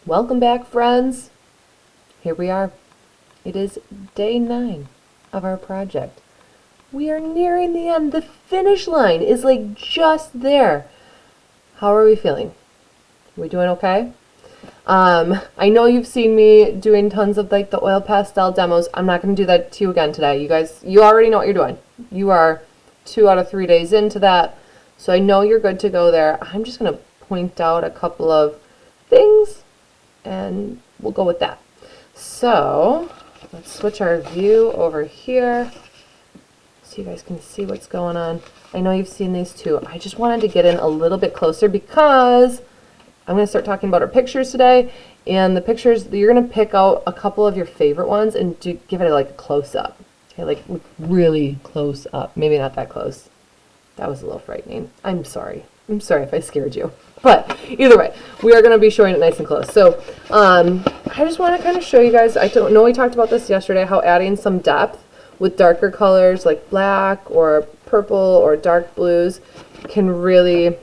Welcome back, friends. Here we are. It is day 9 of our project. We are nearing the end. The finish line is like just there. How are we feeling? We doing okay? I know you've seen me doing tons of like the oil pastel demos. I'm not going to do that to you again today. You guys, you already know what you're doing. You are 2 out of 3 days into that, so I know you're good to go there. I'm just going to point out a couple of things and we'll go with that. So let's switch our view over here so you guys can see what's going on. I know you've seen these too. I just wanted to get in a little bit closer because I'm going to start talking about our pictures today, and the pictures, you're going to pick out a couple of your favorite ones and give it like a close-up. Okay, like really close up. Maybe not that close. That was a little frightening. I'm sorry. I'm sorry if I scared you. But either way, we are going to be showing it nice and close. So I just want to kind of show you guys, I don't know, we talked about this yesterday, how adding some depth with darker colors like black or purple or dark blues can really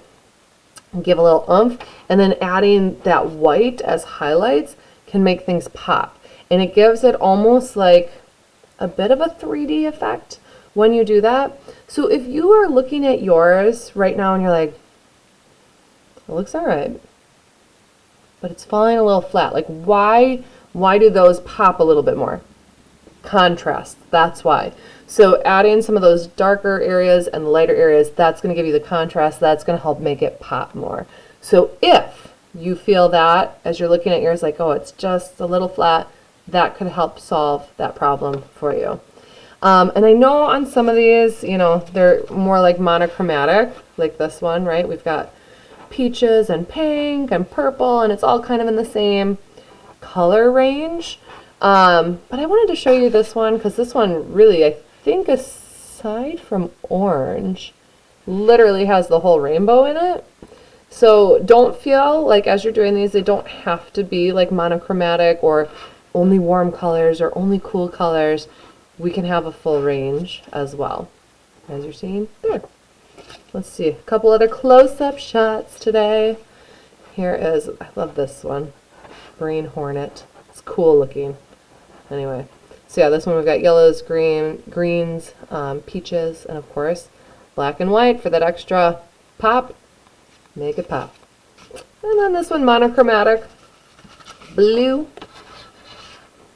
give a little oomph, and then adding that white as highlights can make things pop, and it gives it almost like a bit of a 3D effect when you do that. So if you are looking at yours right now and you're like, it looks alright, but it's falling a little flat, like why do those pop a little bit more? Contrast, that's why. So adding some of those darker areas and lighter areas, that's going to give you the contrast, that's going to help make it pop more. So if you feel that as you're looking at yours like, oh, it's just a little flat, that could help solve that problem for you. And I know on some of these, you know, they're more like monochromatic, like this one, right? We've got peaches and pink and purple, and it's all kind of in the same color range. But I wanted to show you this one because this one really, I think aside from orange, literally has the whole rainbow in it. So don't feel like as you're doing these, they don't have to be like monochromatic or only warm colors or only cool colors. We can have a full range as well. As you're seeing there. Let's see, a couple other close-up shots today. Here is, I love this one, Green Hornet. It's cool looking. Anyway, so yeah, this one we've got yellows, greens, peaches, and of course, black and white for that extra pop. Make it pop. And then this one, monochromatic, blue,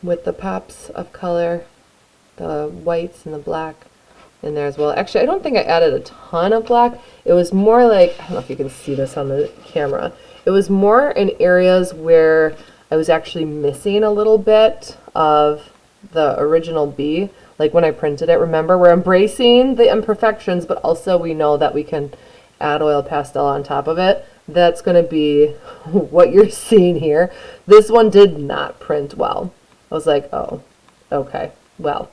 with the pops of color, the whites and the black in there as well. Actually, I don't think I added a ton of black. It was more like, I don't know if you can see this on the camera. It was more in areas where I was actually missing a little bit of the original bee. Like when I printed it, remember, we're embracing the imperfections, but also we know that we can add oil pastel on top of it. That's going to be what you're seeing here. This one did not print well. I was like, oh, okay, well.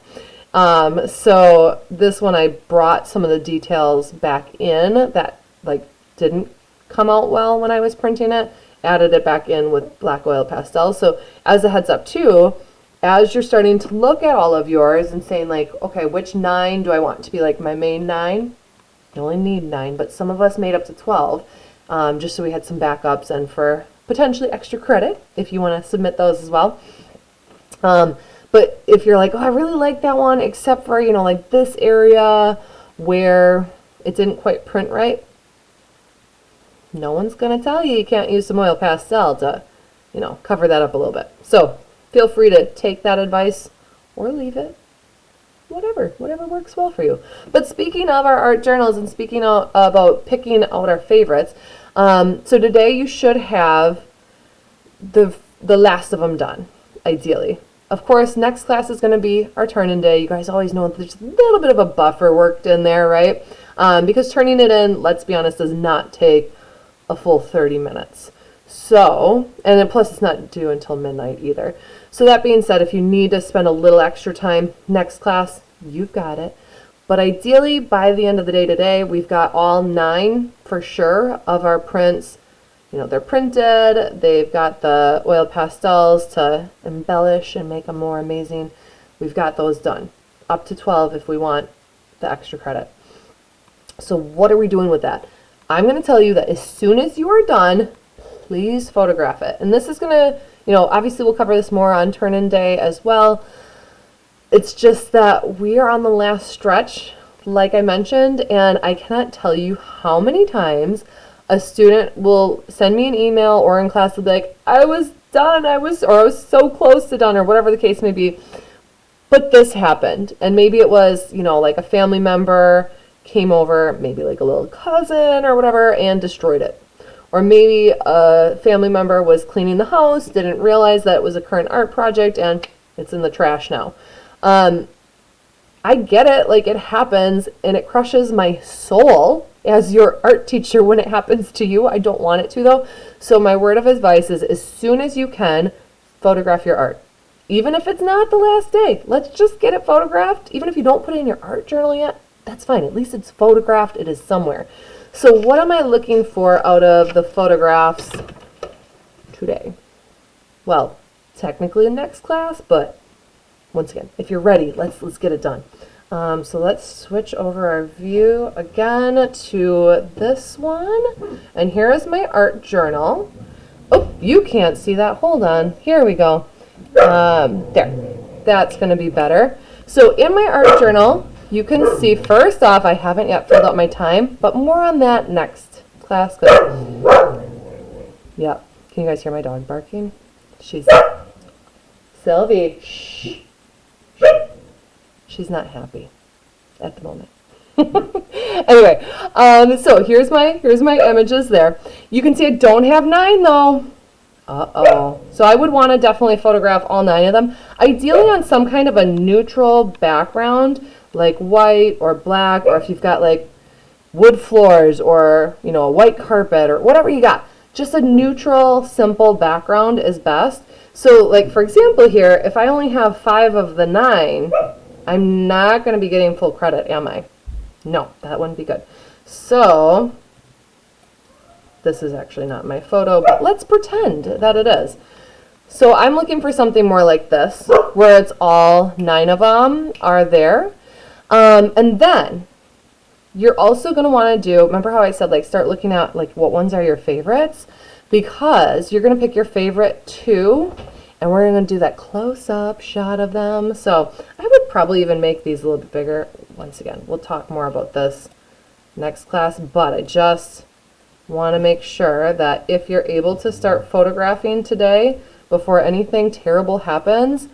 So this one I brought some of the details back in that like didn't come out well when I was printing it, added it back in with black oil pastel. So as a heads up too, as you're starting to look at all of yours and saying like, okay, which 9 do I want to be like my main 9? You only need 9, but some of us made up to 12, just so we had some backups and for potentially extra credit if you want to submit those as well. But if you're like, oh, I really like that one, except for, you know, like this area where it didn't quite print right, no one's going to tell you you can't use some oil pastel to, you know, cover that up a little bit. So feel free to take that advice or leave it. Whatever works well for you. But speaking of our art journals and speaking about picking out our favorites, so today you should have the last of them done, ideally. Of course, next class is going to be our turn-in day. You guys always know there's a little bit of a buffer worked in there, right? Because turning it in, let's be honest, does not take a full 30 minutes. So, and then plus it's not due until midnight either. So that being said, if you need to spend a little extra time next class, you've got it. But ideally, by the end of the day today, we've got all 9 for sure of our prints. You know, they're printed, they've got the oil pastels to embellish and make them more amazing. We've got those done. Up to 12 if we want the extra credit. So what are we doing with that? I'm going to tell you that as soon as you are done, please photograph it. And this is going to, obviously we'll cover this more on turn-in day as well. It's just that we are on the last stretch, like I mentioned, and I cannot tell you how many times a student will send me an email or in class will be like, I was done, I was so close to done, or whatever the case may be, but this happened. And maybe it was, like a family member came over, maybe like a little cousin or whatever, and destroyed it. Or maybe a family member was cleaning the house, didn't realize that it was a current art project, and it's in the trash now. I get it, like it happens, and it crushes my soul as your art teacher when it happens to you. I don't want it to, though. So my word of advice is, as soon as you can, photograph your art. Even if it's not the last day, let's just get it photographed. Even if you don't put it in your art journal yet, that's fine. At least it's photographed. It is somewhere. So what am I looking for out of the photographs today? Well, technically next class, but once again, if you're ready, let's get it done. So let's switch over our view again to this one. And here is my art journal. Oh, you can't see that. Hold on. Here we go. There. That's going to be better. So in my art journal, you can see, first off, I haven't yet filled out my time, but more on that next class. Yep. Can you guys hear my dog barking? She's... Sylvie. Shh. She's not happy at the moment. Anyway, so here's my images there. You can see I don't have 9 though. Uh-oh. So I would want to definitely photograph all 9 of them. Ideally on some kind of a neutral background, like white or black, or if you've got like wood floors or, a white carpet or whatever you got. Just a neutral, simple background is best. So like, for example here, if I only have 5 of the 9, I'm not going to be getting full credit, am I? No, that wouldn't be good. So this is actually not my photo, but let's pretend that it is. So I'm looking for something more like this, where it's all 9 of them are there. And then you're also going to want to do, remember how I said, like, start looking at, like, what ones are your favorites? Because you're going to pick your favorite 2, and we're going to do that close-up shot of them. So I would probably even make these a little bit bigger. Once again, we'll talk more about this next class, but I just want to make sure that if you're able to start photographing today before anything terrible happens,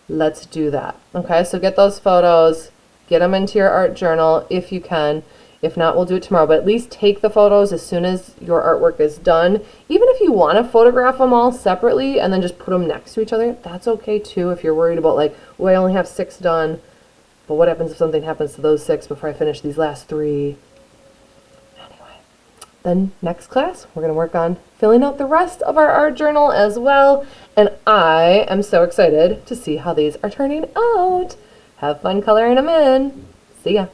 let's do that. Okay, so get those photos, get them into your art journal if you can. If not, we'll do it tomorrow, but at least take the photos as soon as your artwork is done. Even if you want to photograph them all separately and then just put them next to each other, that's okay too. If you're worried about like, oh, I only have 6 done, but what happens if something happens to those 6 before I finish these last 3? Anyway, then next class, we're going to work on filling out the rest of our art journal as well. And I am so excited to see how these are turning out. Have fun coloring them in. See ya.